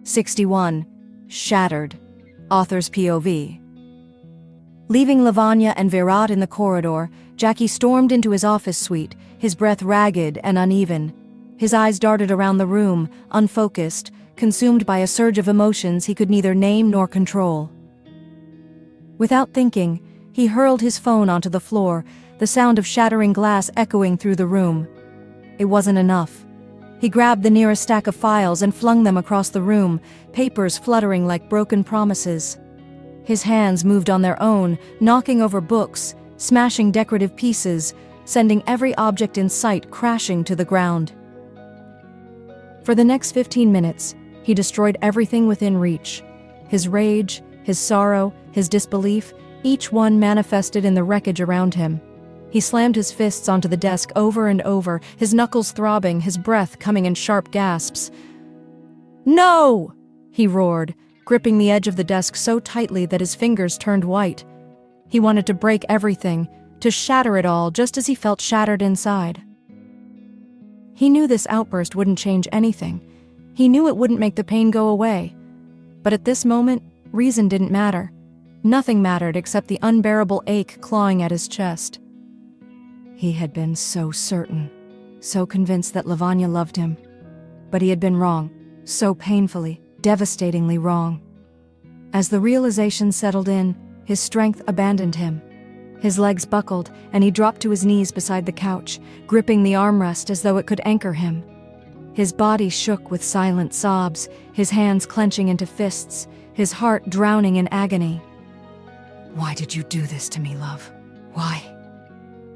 61. Shattered. Author's POV. Leaving Lavanya and Virat in the corridor, Jackie stormed into his office suite, his breath ragged and uneven. His eyes darted around the room, unfocused, consumed by a surge of emotions he could neither name nor control. Without thinking, he hurled his phone onto the floor, the sound of shattering glass echoing through the room. It wasn't enough. He grabbed the nearest stack of files and flung them across the room, papers fluttering like broken promises. His hands moved on their own, knocking over books, smashing decorative pieces, sending every object in sight crashing to the ground. For the next 15 minutes, he destroyed everything within reach. His rage, his sorrow, his disbelief, each one manifested in the wreckage around him. He slammed his fists onto the desk over and over, his knuckles throbbing, his breath coming in sharp gasps. "No!" he roared, gripping the edge of the desk so tightly that his fingers turned white. He wanted to break everything, to shatter it all, just as he felt shattered inside. He knew this outburst wouldn't change anything. He knew it wouldn't make the pain go away. But at this moment, reason didn't matter. Nothing mattered except the unbearable ache clawing at his chest. He had been so certain, so convinced that Lavanya loved him. But he had been wrong, so painfully, devastatingly wrong. As the realization settled in, his strength abandoned him. His legs buckled, and he dropped to his knees beside the couch, gripping the armrest as though it could anchor him. His body shook with silent sobs, his hands clenching into fists, his heart drowning in agony. "Why did you do this to me, love? Why?"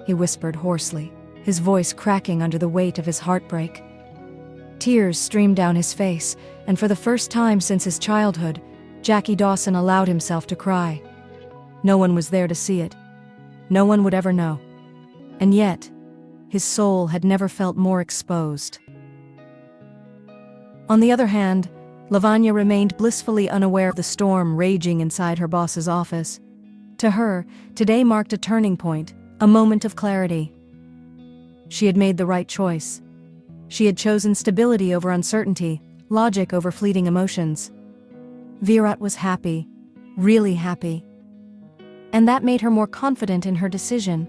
he whispered hoarsely, his voice cracking under the weight of his heartbreak. Tears streamed down his face, and for the first time since his childhood, Jackie Dawson allowed himself to cry. No one was there to see it. No one would ever know. And yet, his soul had never felt more exposed. On the other hand, Lavanya remained blissfully unaware of the storm raging inside her boss's office. To her, today marked a turning point, a moment of clarity. She had made the right choice. She had chosen stability over uncertainty, logic over fleeting emotions. Virat was happy, really happy. And that made her more confident in her decision.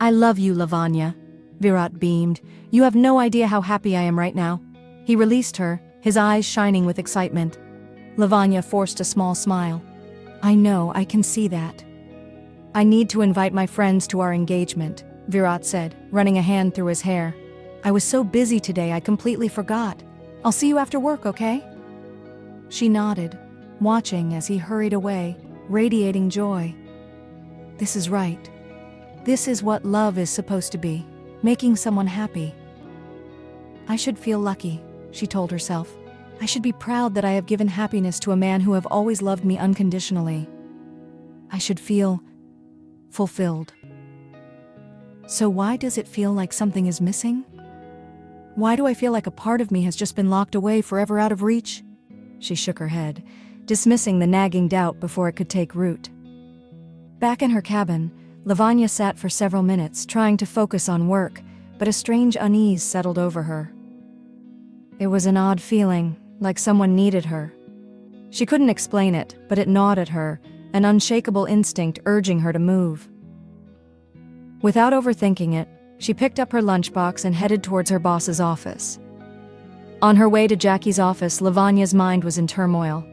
"I love you, Lavanya," Virat beamed. "You have no idea how happy I am right now." He released her, his eyes shining with excitement. Lavanya forced a small smile. "I know, I can see that." "I need to invite my friends to our engagement," Virat said, running a hand through his hair. "I was so busy today I completely forgot. I'll see you after work, okay?" She nodded, watching as he hurried away, radiating joy. This is right. This is what love is supposed to be, making someone happy. "I should feel lucky," she told herself. "I should be proud that I have given happiness to a man who have always loved me unconditionally. I should feel fulfilled. So why does it feel like something is missing? Why do I feel like a part of me has just been locked away forever out of reach?" She shook her head, dismissing the nagging doubt before it could take root. Back in her cabin, Lavanya sat for several minutes, trying to focus on work, but a strange unease settled over her. It was an odd feeling, like someone needed her. She couldn't explain it, but it gnawed at her, an unshakable instinct urging her to move. Without overthinking it, she picked up her lunchbox and headed towards her boss's office. On her way to Jackie's office, Lavanya's mind was in turmoil.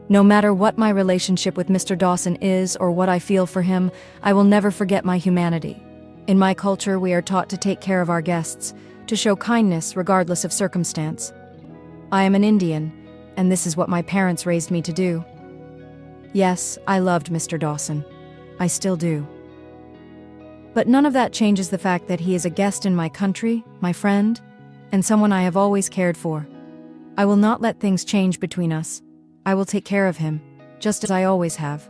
"No matter what my relationship with Mr. Dawson is or what I feel for him, I will never forget my humanity. In my culture, we are taught to take care of our guests, to show kindness regardless of circumstance. I am an Indian, and this is what my parents raised me to do. Yes, I loved Mr. Dawson. I still do. But none of that changes the fact that he is a guest in my country, my friend, and someone I have always cared for. I will not let things change between us. I will take care of him, just as I always have."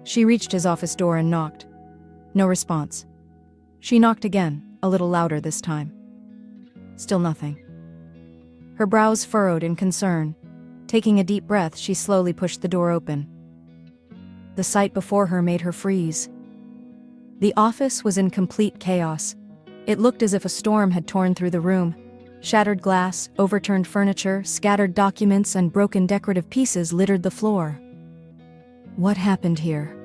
She reached his office door and knocked. No response. She knocked again, a little louder this time. Still nothing. Her brows furrowed in concern. Taking a deep breath, she slowly pushed the door open. The sight before her made her freeze. The office was in complete chaos. It looked as if a storm had torn through the room. Shattered glass, overturned furniture, scattered documents, and broken decorative pieces littered the floor. What happened here?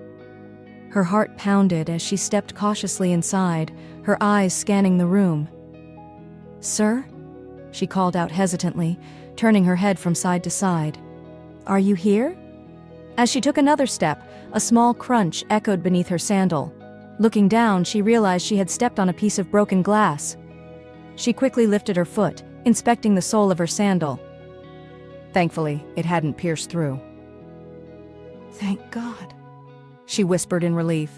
Her heart pounded as she stepped cautiously inside, her eyes scanning the room. "Sir?" she called out hesitantly, turning her head from side to side. "Are you here?" As she took another step, a small crunch echoed beneath her sandal. Looking down, she realized she had stepped on a piece of broken glass. She quickly lifted her foot, inspecting the sole of her sandal. Thankfully, it hadn't pierced through. "Thank God," she whispered in relief.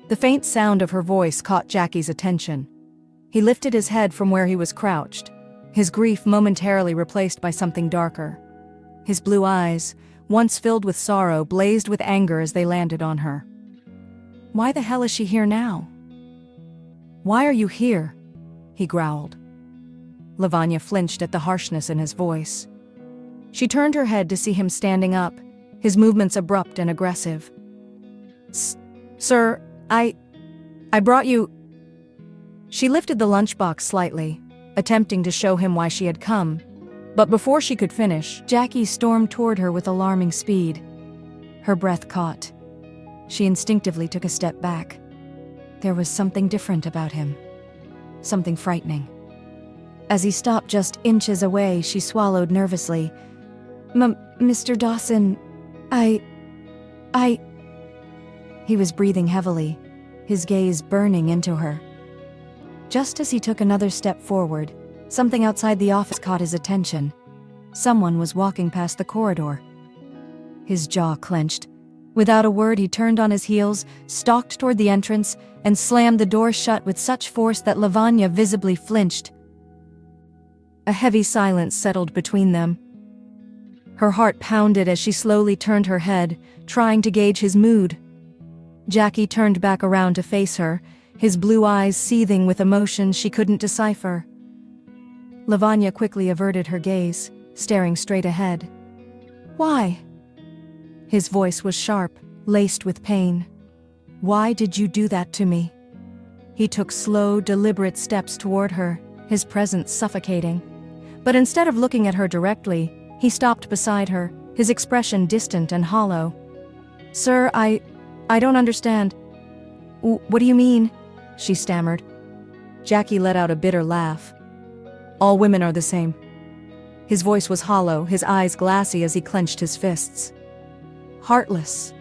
The faint sound of her voice caught Jackie's attention. He lifted his head from where he was crouched, his grief momentarily replaced by something darker. His blue eyes, once filled with sorrow, blazed with anger as they landed on her. "Why the hell is she here now?" "Why are you here?" he growled. Lavanya flinched at the harshness in his voice. She turned her head to see him standing up, his movements abrupt and aggressive. "Sir, I brought you—" She lifted the lunchbox slightly, attempting to show him why she had come. But before she could finish, Jackie stormed toward her with alarming speed. Her breath caught. She instinctively took a step back. There was something different about him. Something frightening. As he stopped just inches away, she swallowed nervously. Mr. Dawson, I... He was breathing heavily, his gaze burning into her. Just as he took another step forward, something outside the office caught his attention. Someone was walking past the corridor. His jaw clenched. Without a word, he turned on his heels, stalked toward the entrance, and slammed the door shut with such force that Lavanya visibly flinched. A heavy silence settled between them. Her heart pounded as she slowly turned her head, trying to gauge his mood. Jackie turned back around to face her, his blue eyes seething with emotions she couldn't decipher. Lavanya quickly averted her gaze, staring straight ahead. "Why?" His voice was sharp, laced with pain. "Why did you do that to me?" He took slow, deliberate steps toward her, his presence suffocating. But instead of looking at her directly, he stopped beside her, his expression distant and hollow. "Sir, I don't understand." What do you mean?" she stammered. Jackie let out a bitter laugh. "All women are the same." His voice was hollow, his eyes glassy as he clenched his fists. "Heartless."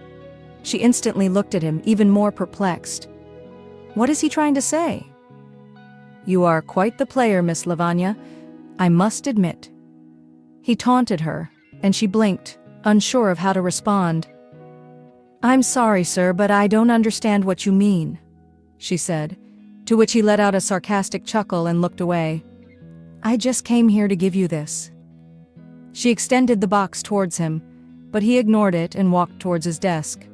She instantly looked at him, even more perplexed. What is he trying to say? "You are quite the player, Miss Lavanya, I must admit." He taunted her, and she blinked, unsure of how to respond. "I'm sorry, sir, but I don't understand what you mean," she said, to which he let out a sarcastic chuckle and looked away. "I just came here to give you this." She extended the box towards him, but he ignored it and walked towards his desk.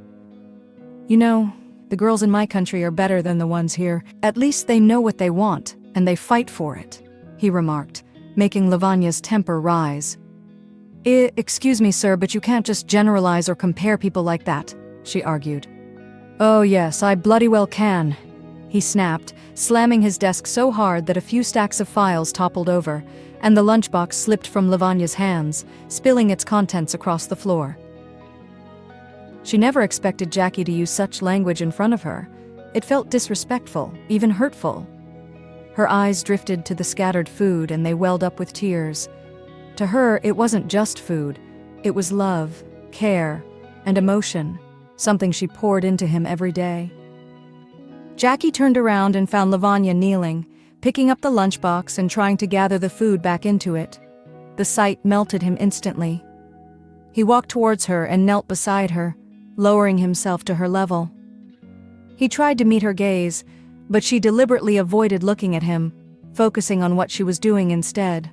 "You know, the girls in my country are better than the ones here. At least they know what they want, and they fight for it," he remarked, making Lavanya's temper rise. Excuse me, sir, but you can't just generalize or compare people like that," she argued. "Oh yes, I bloody well can," he snapped, slamming his desk so hard that a few stacks of files toppled over, and the lunchbox slipped from Lavanya's hands, spilling its contents across the floor. She never expected Jackie to use such language in front of her. It felt disrespectful, even hurtful. Her eyes drifted to the scattered food and they welled up with tears. To her, it wasn't just food. It was love, care, and emotion, something she poured into him every day. Jackie turned around and found Lavanya kneeling, picking up the lunchbox and trying to gather the food back into it. The sight melted him instantly. He walked towards her and knelt beside her, lowering himself to her level. He tried to meet her gaze, but she deliberately avoided looking at him, focusing on what she was doing instead.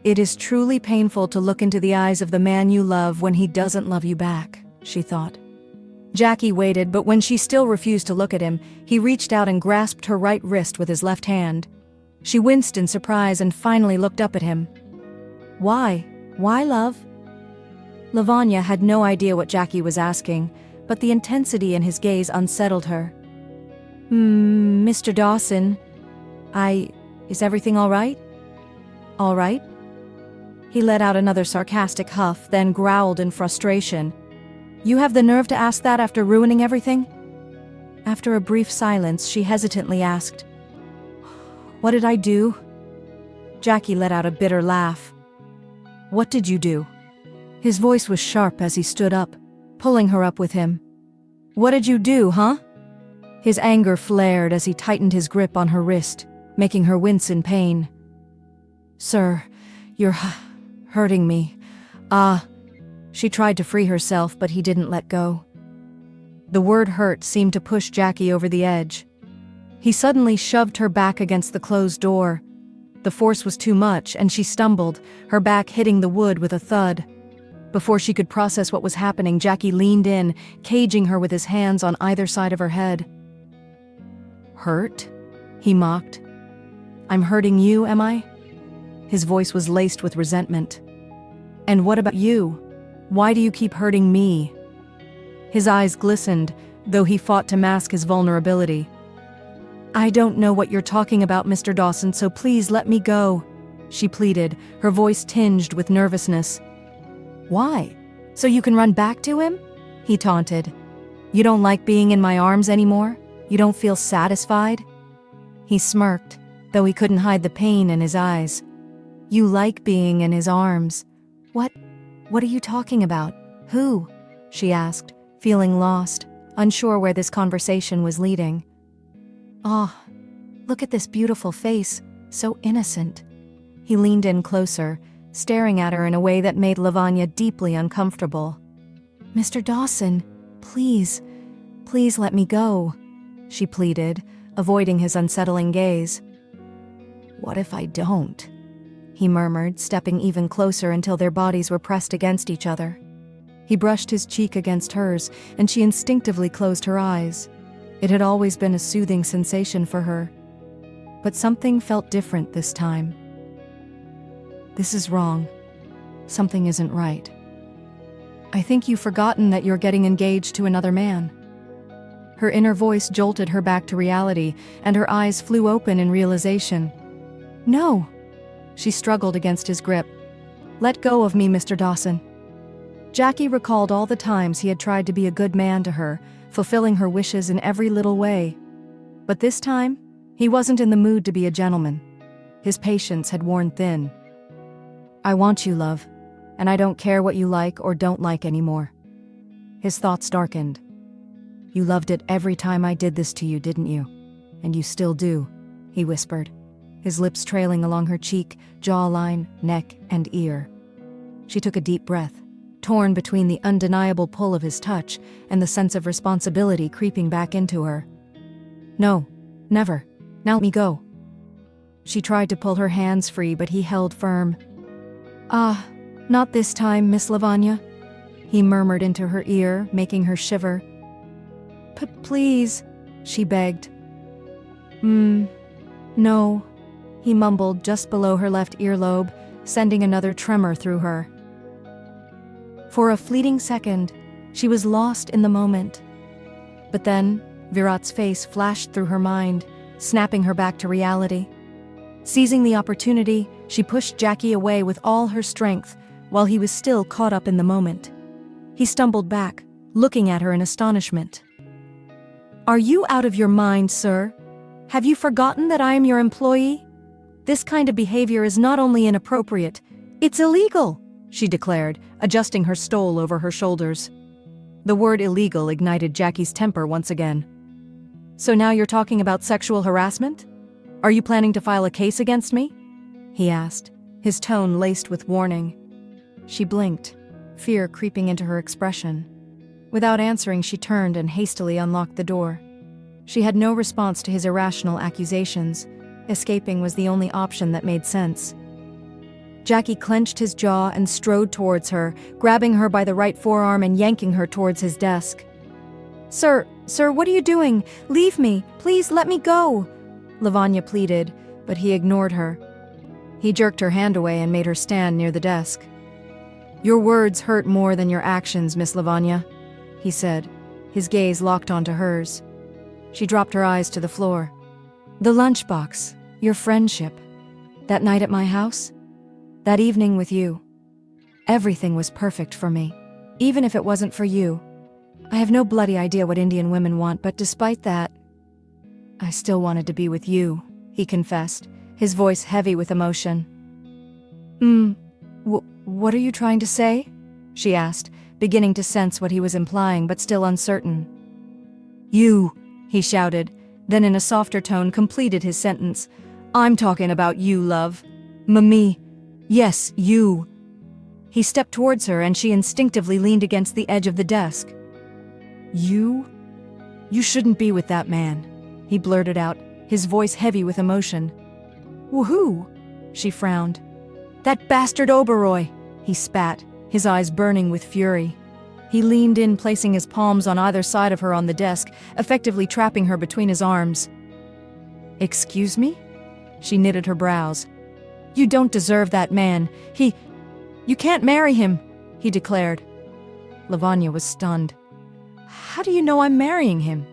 "It is truly painful to look into the eyes of the man you love when he doesn't love you back," she thought. Jackie waited, but when she still refused to look at him, he reached out and grasped her right wrist with his left hand. She winced in surprise and finally looked up at him. "Why? Why, love?" Lavanya had no idea what Jackie was asking, but the intensity in his gaze unsettled her. Mr. Dawson, Is everything all right? All right? He let out another sarcastic huff, then growled in frustration. You have the nerve to ask that after ruining everything? After a brief silence, she hesitantly asked, What did I do? Jackie let out a bitter laugh. What did you do? His voice was sharp as he stood up, pulling her up with him. What did you do, huh? His anger flared as he tightened his grip on her wrist, making her wince in pain. Sir, you're hurting me. She tried to free herself, but he didn't let go. The word hurt seemed to push Jackie over the edge. He suddenly shoved her back against the closed door. The force was too much, and she stumbled, her back hitting the wood with a thud. Before she could process what was happening, Jackie leaned in, caging her with his hands on either side of her head. Hurt? He mocked. I'm hurting you, am I? His voice was laced with resentment. And what about you? Why do you keep hurting me? His eyes glistened, though he fought to mask his vulnerability. I don't know what you're talking about, Mr. Dawson, so please let me go, she pleaded, her voice tinged with nervousness. Why? So you can run back to him? He taunted. You don't like being in my arms anymore? You don't feel satisfied? He smirked, though he couldn't hide the pain in his eyes. You like being in his arms. What are you talking about? Who? She asked, feeling lost, unsure where this conversation was leading. Look at this beautiful face, so innocent. He leaned in closer, staring at her in a way that made Lavanya deeply uncomfortable. Mr. Dawson, please let me go, she pleaded, avoiding his unsettling gaze. What if I don't? He murmured, stepping even closer until their bodies were pressed against each other. He brushed his cheek against hers, and she instinctively closed her eyes. It had always been a soothing sensation for her. But something felt different this time. This is wrong. Something isn't right. I think you've forgotten that you're getting engaged to another man. Her inner voice jolted her back to reality, and her eyes flew open in realization. No. She struggled against his grip. Let go of me, Mr. Dawson. Jackie recalled all the times he had tried to be a good man to her, fulfilling her wishes in every little way. But this time, he wasn't in the mood to be a gentleman. His patience had worn thin. I want you, love, and I don't care what you like or don't like anymore. His thoughts darkened. You loved it every time I did this to you, didn't you? And you still do, he whispered, his lips trailing along her cheek, jawline, neck, and ear. She took a deep breath, torn between the undeniable pull of his touch and the sense of responsibility creeping back into her. No, never. Now let me go. She tried to pull her hands free, but he held firm. Not this time, Miss Lavanya, he murmured into her ear, making her shiver. Please, she begged. No, he mumbled just below her left earlobe, sending another tremor through her. For a fleeting second, she was lost in the moment. But then, Virat's face flashed through her mind, snapping her back to reality. Seizing the opportunity, she pushed Jackie away with all her strength, while he was still caught up in the moment. He stumbled back, looking at her in astonishment. Are you out of your mind, sir? Have you forgotten that I am your employee? This kind of behavior is not only inappropriate, it's illegal, she declared, adjusting her stole over her shoulders. The word illegal ignited Jackie's temper once again. So now you're talking about sexual harassment? Are you planning to file a case against me? He asked, his tone laced with warning. She blinked, fear creeping into her expression. Without answering, she turned and hastily unlocked the door. She had no response to his irrational accusations. Escaping was the only option that made sense. Jackie clenched his jaw and strode towards her, grabbing her by the right forearm and yanking her towards his desk. Sir, what are you doing? Leave me. Please let me go, Lavanya pleaded, but he ignored her. He jerked her hand away and made her stand near the desk. Your words hurt more than your actions, Miss Lavanya, he said, his gaze locked onto hers. She dropped her eyes to the floor. The lunchbox. Your friendship. That night at my house. That evening with you. Everything was perfect for me. Even if it wasn't for you. I have no bloody idea what Indian women want, but despite that, I still wanted to be with you, he confessed, his voice heavy with emotion. What are you trying to say? She asked, beginning to sense what he was implying, but still uncertain. You, he shouted, then in a softer tone completed his sentence. I'm talking about you, love. Me. Yes, you. He stepped towards her and she instinctively leaned against the edge of the desk. You? You shouldn't be with that man, he blurted out, his voice heavy with emotion. Woohoo! She frowned. That bastard Oberoi, he spat, his eyes burning with fury. He leaned in, placing his palms on either side of her on the desk, effectively trapping her between his arms. Excuse me? She knitted her brows. You don't deserve that man. You can't marry him, he declared. Lavanya was stunned. How do you know I'm marrying him?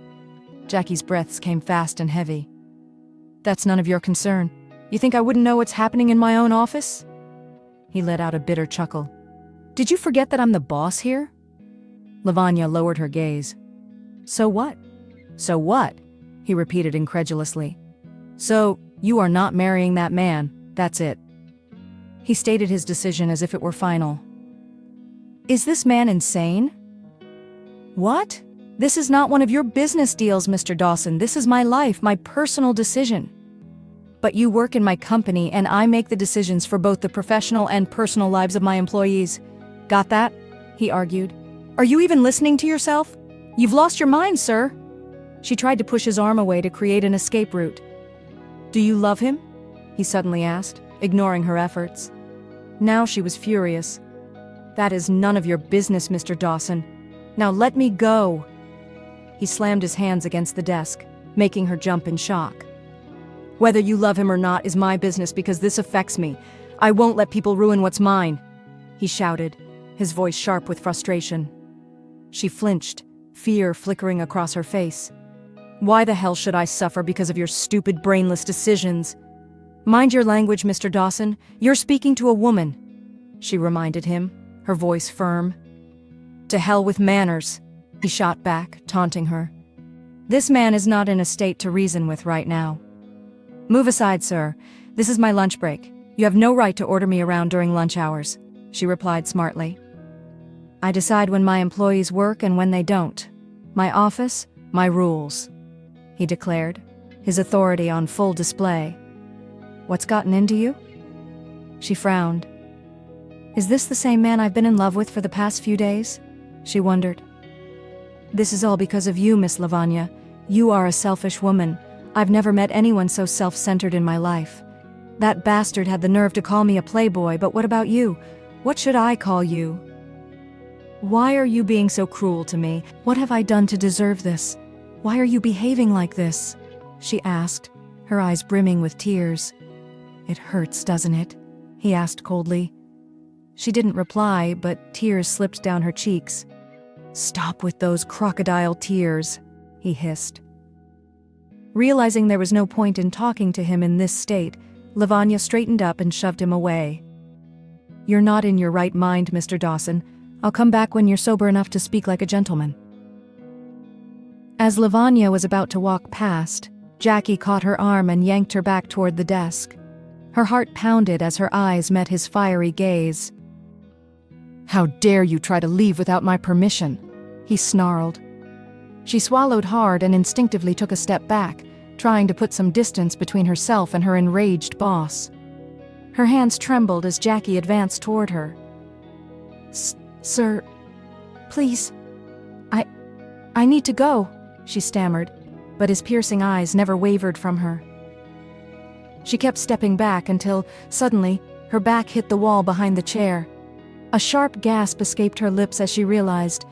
Jackie's breaths came fast and heavy. That's none of your concern. You think I wouldn't know what's happening in my own office? He let out a bitter chuckle. Did you forget that I'm the boss here? Lavanya lowered her gaze. So what? So what? He repeated incredulously. So, you are not marrying that man, that's it. He stated his decision as if it were final. Is this man insane? What? This is not one of your business deals, Mr. Dawson. This is my life, my personal decision. But you work in my company and I make the decisions for both the professional and personal lives of my employees. Got that? He argued. Are you even listening to yourself? You've lost your mind, sir. She tried to push his arm away to create an escape route. Do you love him? He suddenly asked, ignoring her efforts. Now she was furious. That is none of your business, Mr. Dawson. Now let me go. He slammed his hands against the desk, making her jump in shock. Whether you love him or not is my business because this affects me. I won't let people ruin what's mine, he shouted, his voice sharp with frustration. She flinched, fear flickering across her face. Why the hell should I suffer because of your stupid, brainless decisions? Mind your language, Mr. Dawson. You're speaking to a woman, she reminded him, her voice firm. To hell with manners, he shot back, taunting her. This man is not in a state to reason with right now. Move aside, sir. This is my lunch break. You have no right to order me around during lunch hours, she replied smartly. I decide when my employees work and when they don't. My office, my rules, he declared, his authority on full display. What's gotten into you? She frowned. Is this the same man I've been in love with for the past few days? She wondered. This is all because of you, Miss Lavanya. You are a selfish woman. I've never met anyone so self-centered in my life. That bastard had the nerve to call me a playboy, but what about you? What should I call you? Why are you being so cruel to me? What have I done to deserve this? Why are you behaving like this? She asked, her eyes brimming with tears. It hurts, doesn't it? He asked coldly. She didn't reply, but tears slipped down her cheeks. Stop with those crocodile tears, he hissed. Realizing there was no point in talking to him in this state, Lavanya straightened up and shoved him away. You're not in your right mind, Mr. Dawson. I'll come back when you're sober enough to speak like a gentleman. As Lavanya was about to walk past, Jackie caught her arm and yanked her back toward the desk. Her heart pounded as her eyes met his fiery gaze. How dare you try to leave without my permission? He snarled. She swallowed hard and instinctively took a step back, trying to put some distance between herself and her enraged boss. Her hands trembled as Jackie advanced toward her. Sir, please, I need to go, she stammered, but his piercing eyes never wavered from her. She kept stepping back until, suddenly, her back hit the wall behind the chair. A sharp gasp escaped her lips as she realized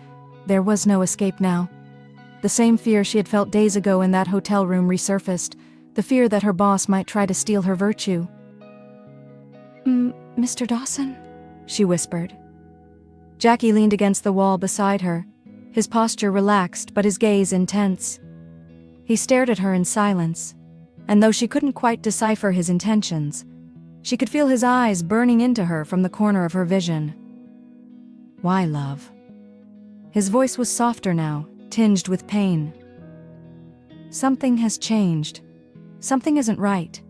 there was no escape now. The same fear she had felt days ago in that hotel room resurfaced, the fear that her boss might try to steal her virtue. Mr. Dawson? She whispered. Jackie leaned against the wall beside her, his posture relaxed but his gaze intense. He stared at her in silence, and though she couldn't quite decipher his intentions, she could feel his eyes burning into her from the corner of her vision. "Why, love?" His voice was softer now, tinged with pain. "Something has changed. Something isn't right.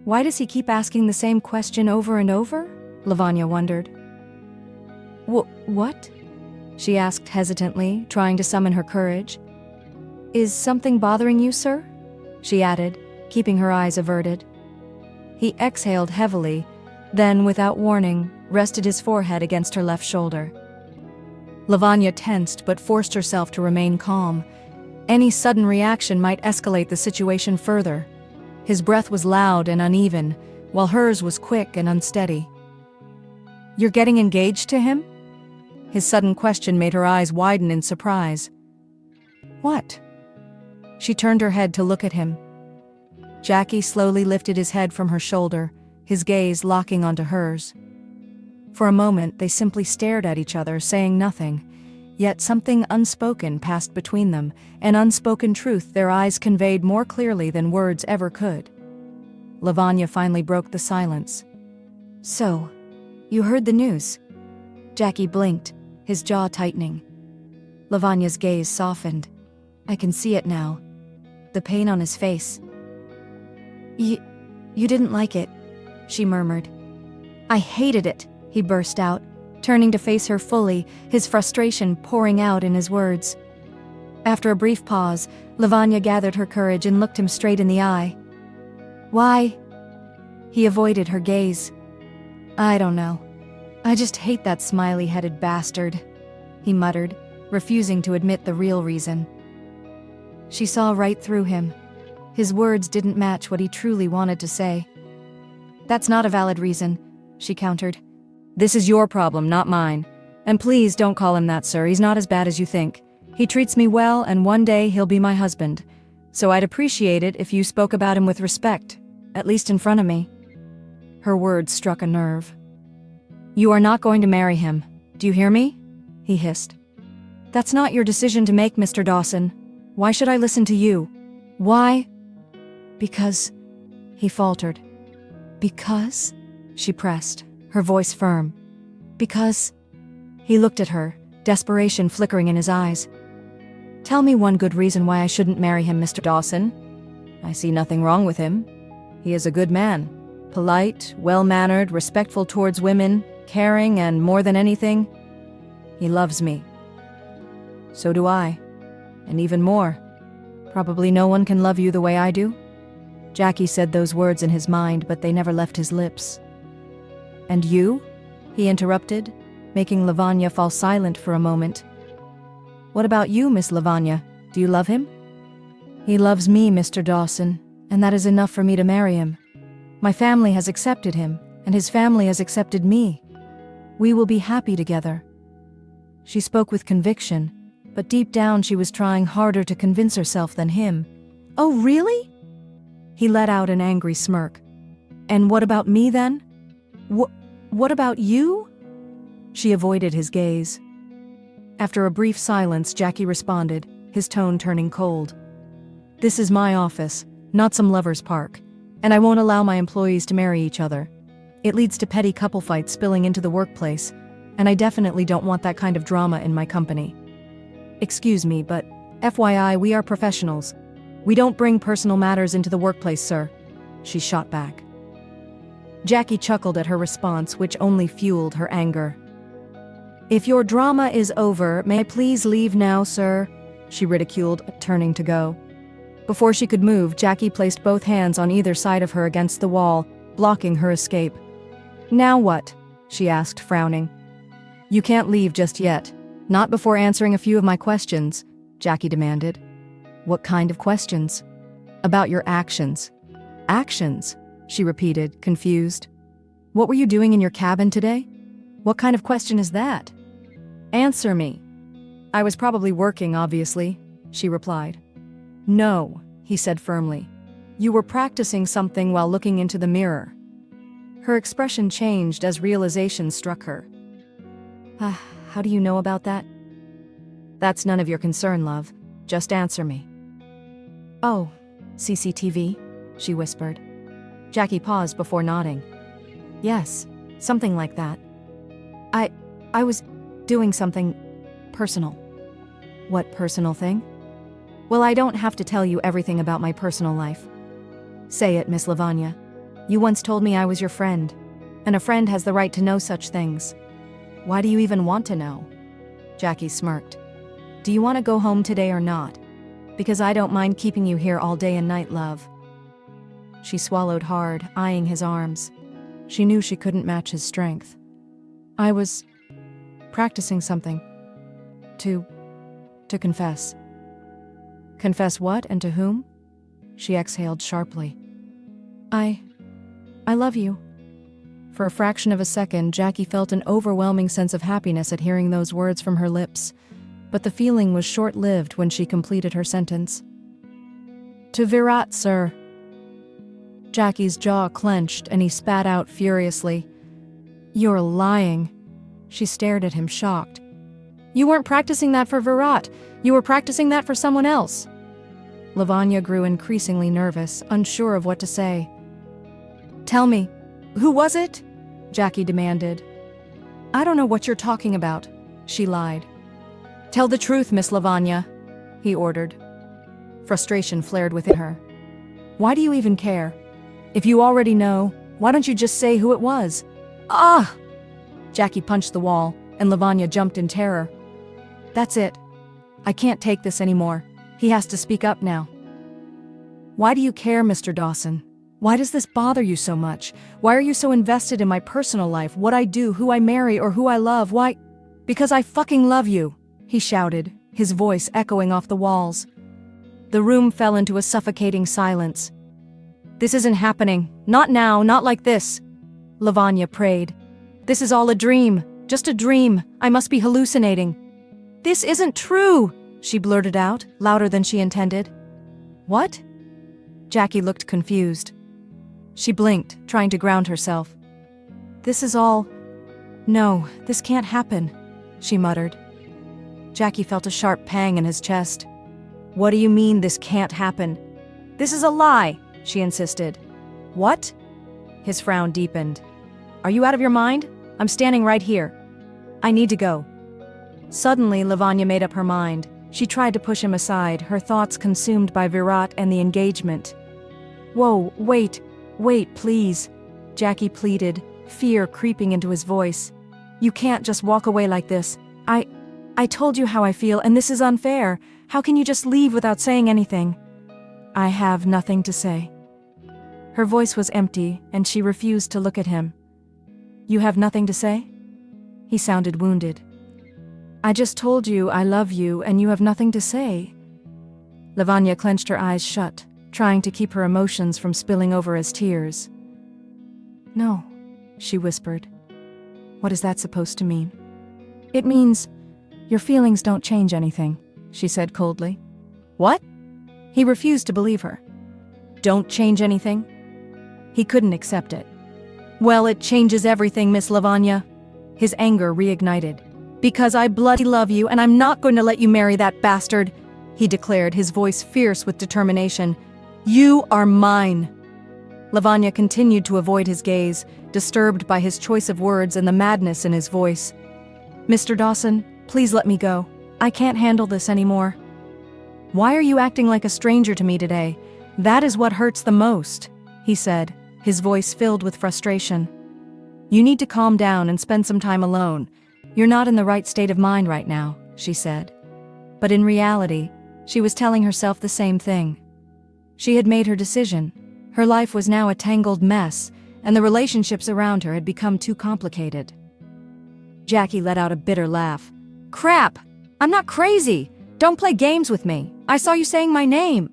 Why does he keep asking the same question over and over?" Lavanya wondered. What? She asked hesitantly, trying to summon her courage. "Is something bothering you, sir?" she added, keeping her eyes averted. He exhaled heavily, then, without warning, rested his forehead against her left shoulder. Lavanya tensed but forced herself to remain calm. Any sudden reaction might escalate the situation further. His breath was loud and uneven, while hers was quick and unsteady. "You're getting engaged to him?" His sudden question made her eyes widen in surprise. "What?" She turned her head to look at him. Jackie slowly lifted his head from her shoulder, his gaze locking onto hers. For a moment, they simply stared at each other, saying nothing. Yet something unspoken passed between them, an unspoken truth their eyes conveyed more clearly than words ever could. Lavanya finally broke the silence. "So, you heard the news?" Jackie blinked, his jaw tightening. Lavanya's gaze softened. "I can see it now. The pain on his face." You didn't like it," she murmured. "I hated it," he burst out, turning to face her fully, his frustration pouring out in his words. After a brief pause, Lavanya gathered her courage and looked him straight in the eye. "Why?" He avoided her gaze. "I don't know. I just hate that smiley-headed bastard," he muttered, refusing to admit the real reason. She saw right through him. His words didn't match what he truly wanted to say. "That's not a valid reason," she countered. "This is your problem, not mine. And please don't call him that, sir. He's not as bad as you think. He treats me well, and one day he'll be my husband. So I'd appreciate it if you spoke about him with respect, at least in front of me." Her words struck a nerve. "You are not going to marry him. Do you hear me?" he hissed. "That's not your decision to make, Mr. Dawson. Why should I listen to you? Why?" "Because," he faltered. "Because?" she pressed, her voice firm. "Because..." He looked at her, desperation flickering in his eyes. "Tell me one good reason why I shouldn't marry him, Mr. Dawson." "I see nothing wrong with him. He is a good man. Polite, well-mannered, respectful towards women, caring, and more than anything, he loves me. So do I. And even more. Probably no one can love you the way I do." Jackie said those words in his mind, but they never left his lips. "And you?" he interrupted, making Lavanya fall silent for a moment. "What about you, Miss Lavanya? Do you love him?" "He loves me, Mr. Dawson, and that is enough for me to marry him. My family has accepted him, and his family has accepted me. We will be happy together." She spoke with conviction, but deep down she was trying harder to convince herself than him. "Oh, really?" He let out an angry smirk. "And what about me then? What about you?" She avoided his gaze. After a brief silence, Jackie responded, his tone turning cold. "This is my office, not some lover's park, and I won't allow my employees to marry each other. It leads to petty couple fights spilling into the workplace, and I definitely don't want that kind of drama in my company. Excuse me, but FYI, we are professionals. We don't bring personal matters into the workplace, sir," she shot back. Jackie chuckled at her response, which only fueled her anger. "If your drama is over, may I please leave now, sir?" she ridiculed, turning to go. Before she could move, Jackie placed both hands on either side of her against the wall, blocking her escape. "Now what?" she asked, frowning. "You can't leave just yet. Not before answering a few of my questions," Jackie demanded. "What kind of questions?" "About your actions." "Actions?" she repeated, confused. "What were you doing in your cabin today? What kind of question is that?" "Answer me." "I was probably working, obviously," she replied. "No," he said firmly. "You were practicing something while looking into the mirror." Her expression changed as realization struck her. How do you know about that?" "That's none of your concern, love. Just answer me." "Oh, CCTV?" she whispered. Jackie paused before nodding. Yes, something like that. I was doing something personal. What personal thing? Well, I don't have to tell you everything about my personal life. Say it, Miss Lavanya. You once told me I was your friend, and a friend has the right to know such things. Why do you even want to know? Jackie smirked. Do you want to go home today or not? Because I don't mind keeping you here all day and night, love. She swallowed hard, eyeing his arms. She knew she couldn't match his strength. I was practicing something. To confess. Confess what and to whom? She exhaled sharply. I love you. For a fraction of a second, Jackie felt an overwhelming sense of happiness at hearing those words from her lips, but the feeling was short-lived when she completed her sentence. To Virat, sir. Jackie's jaw clenched and he spat out furiously. You're lying. She stared at him, shocked. You weren't practicing that for Virat. You were practicing that for someone else. Lavanya grew increasingly nervous, unsure of what to say. Tell me, who was it? Jackie demanded. I don't know what you're talking about, she lied. Tell the truth, Miss Lavanya, he ordered. Frustration flared within her. Why do you even care? If you already know, why don't you just say who it was? Ah! Jackie punched the wall, and Lavanya jumped in terror. That's it. I can't take this anymore. He has to speak up now. Why do you care, Mr. Dawson? Why does this bother you so much? Why are you so invested in my personal life, what I do, who I marry, or who I love? Why? Because I fucking love you, he shouted, his voice echoing off the walls. The room fell into a suffocating silence. This isn't happening. Not now, not like this. Lavanya prayed. This is all a dream. Just a dream. I must be hallucinating. This isn't true, she blurted out, louder than she intended. What? Jackie looked confused. She blinked, trying to ground herself. This is all... No, this can't happen, she muttered. Jackie felt a sharp pang in his chest. What do you mean this can't happen? This is a lie, she insisted. What? His frown deepened. Are you out of your mind? I'm standing right here. I need to go. Suddenly, Lavanya made up her mind. She tried to push him aside, her thoughts consumed by Virat and the engagement. Whoa, wait, please, Jackie pleaded, fear creeping into his voice. You can't just walk away like this. I told you how I feel, and this is unfair. How can you just leave without saying anything? I have nothing to say. Her voice was empty, and she refused to look at him. You have nothing to say? He sounded wounded. I just told you I love you, and you have nothing to say. Lavanya clenched her eyes shut, trying to keep her emotions from spilling over as tears. No, she whispered. What is that supposed to mean? It means your feelings don't change anything, she said coldly. What? He refused to believe her. Don't change anything? He couldn't accept it. Well, it changes everything, Miss Lavanya. His anger reignited. Because I bloody love you, and I'm not going to let you marry that bastard, he declared, his voice fierce with determination. You are mine. Lavanya continued to avoid his gaze, disturbed by his choice of words and the madness in his voice. Mr. Dawson, please let me go. I can't handle this anymore. Why are you acting like a stranger to me today? That is what hurts the most, he said, his voice filled with frustration. You need to calm down and spend some time alone. You're not in the right state of mind right now, she said. But in reality, she was telling herself the same thing. She had made her decision. Her life was now a tangled mess, and the relationships around her had become too complicated. Jackie let out a bitter laugh. Crap! I'm not crazy! Don't play games with me! I saw you saying my name!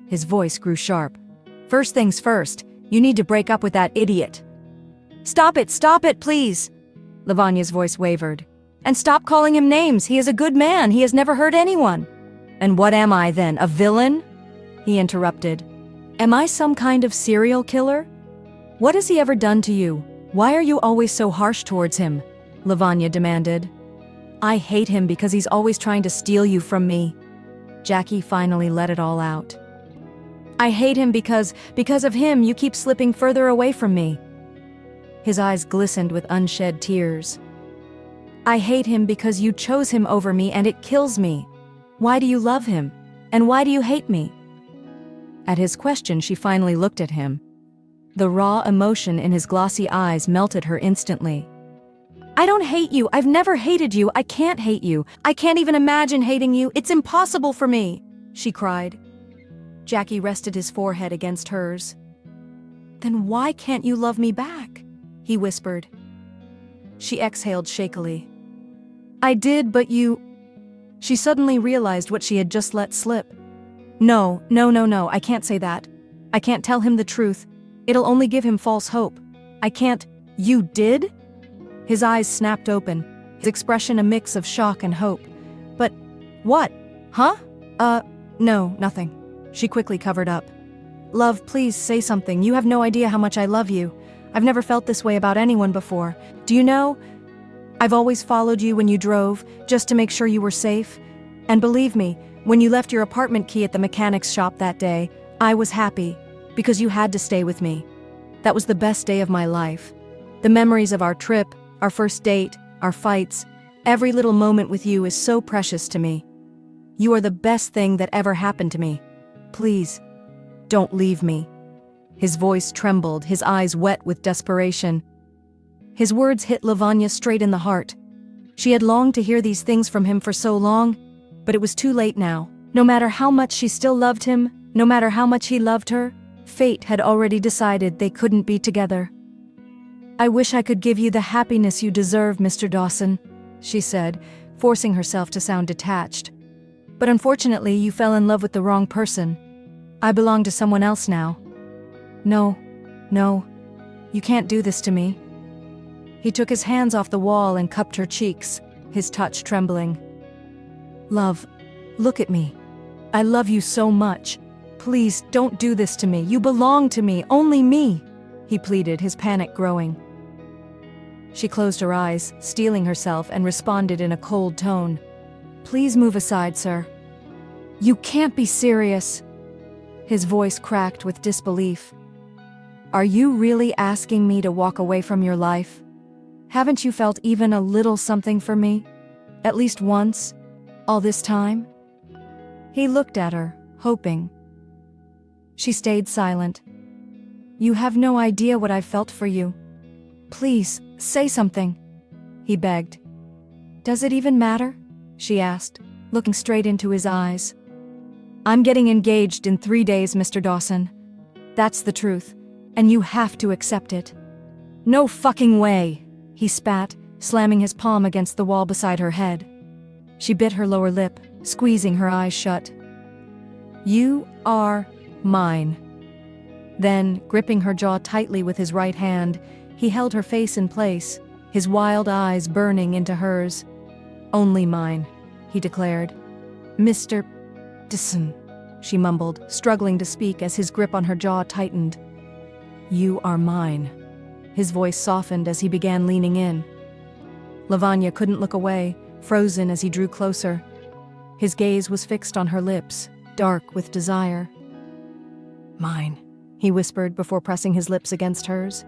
His voice grew sharp. First things first, you need to break up with that idiot. Stop it, please! Lavanya's voice wavered. And stop calling him names, he is a good man, he has never hurt anyone. And what am I then, a villain? He interrupted. Am I some kind of serial killer? What has he ever done to you? Why are you always so harsh towards him? Lavanya demanded. I hate him because he's always trying to steal you from me. Jackie finally let it all out. I hate him because of him you keep slipping further away from me. His eyes glistened with unshed tears. I hate him because you chose him over me and it kills me. Why do you love him? And why do you hate me? At his question, she finally looked at him. The raw emotion in his glossy eyes melted her instantly. I don't hate you. I've never hated you. I can't hate you. I can't even imagine hating you. It's impossible for me, she cried. Jackie rested his forehead against hers. Then why can't you love me back? He whispered. She exhaled shakily. I did, but you... She suddenly realized what she had just let slip. No, I can't say that. I can't tell him the truth. It'll only give him false hope. I can't... You did? His eyes snapped open, his expression a mix of shock and hope. But what? Huh? No, nothing. She quickly covered up. Love, please say something. You have no idea how much I love you. I've never felt this way about anyone before. Do you know? I've always followed you when you drove, just to make sure you were safe. And believe me, when you left your apartment key at the mechanic's shop that day, I was happy, because you had to stay with me. That was the best day of my life. The memories of our trip, our first date, our fights, every little moment with you is so precious to me. You are the best thing that ever happened to me. Please, don't leave me. His voice trembled, his eyes wet with desperation. His words hit Lavanya straight in the heart. She had longed to hear these things from him for so long, but it was too late now. No matter how much she still loved him, no matter how much he loved her, fate had already decided they couldn't be together. I wish I could give you the happiness you deserve, Mr. Dawson, she said, forcing herself to sound detached. But unfortunately, you fell in love with the wrong person. I belong to someone else now. No, you can't do this to me. He took his hands off the wall and cupped her cheeks, his touch trembling. Love, look at me. I love you so much. Please, don't do this to me. You belong to me, only me, he pleaded, his panic growing. She closed her eyes, steeling herself, and responded in a cold tone. Please move aside, sir. You can't be serious. His voice cracked with disbelief. Are you really asking me to walk away from your life? Haven't you felt even a little something for me? At least once? All this time? He looked at her, hoping. She stayed silent. You have no idea what I've felt for you. Please, say something, he begged. Does it even matter? She asked, looking straight into his eyes. I'm getting engaged in 3 days, Mr. Dawson. That's the truth, and you have to accept it. No fucking way, he spat, slamming his palm against the wall beside her head. She bit her lower lip, squeezing her eyes shut. You are mine. Then, gripping her jaw tightly with his right hand, he held her face in place, his wild eyes burning into hers. Only mine, he declared. Mr. Dawson, she mumbled, struggling to speak as his grip on her jaw tightened. You are mine. His voice softened as he began leaning in. Lavanya couldn't look away, frozen as he drew closer. His gaze was fixed on her lips, dark with desire. Mine, he whispered before pressing his lips against hers.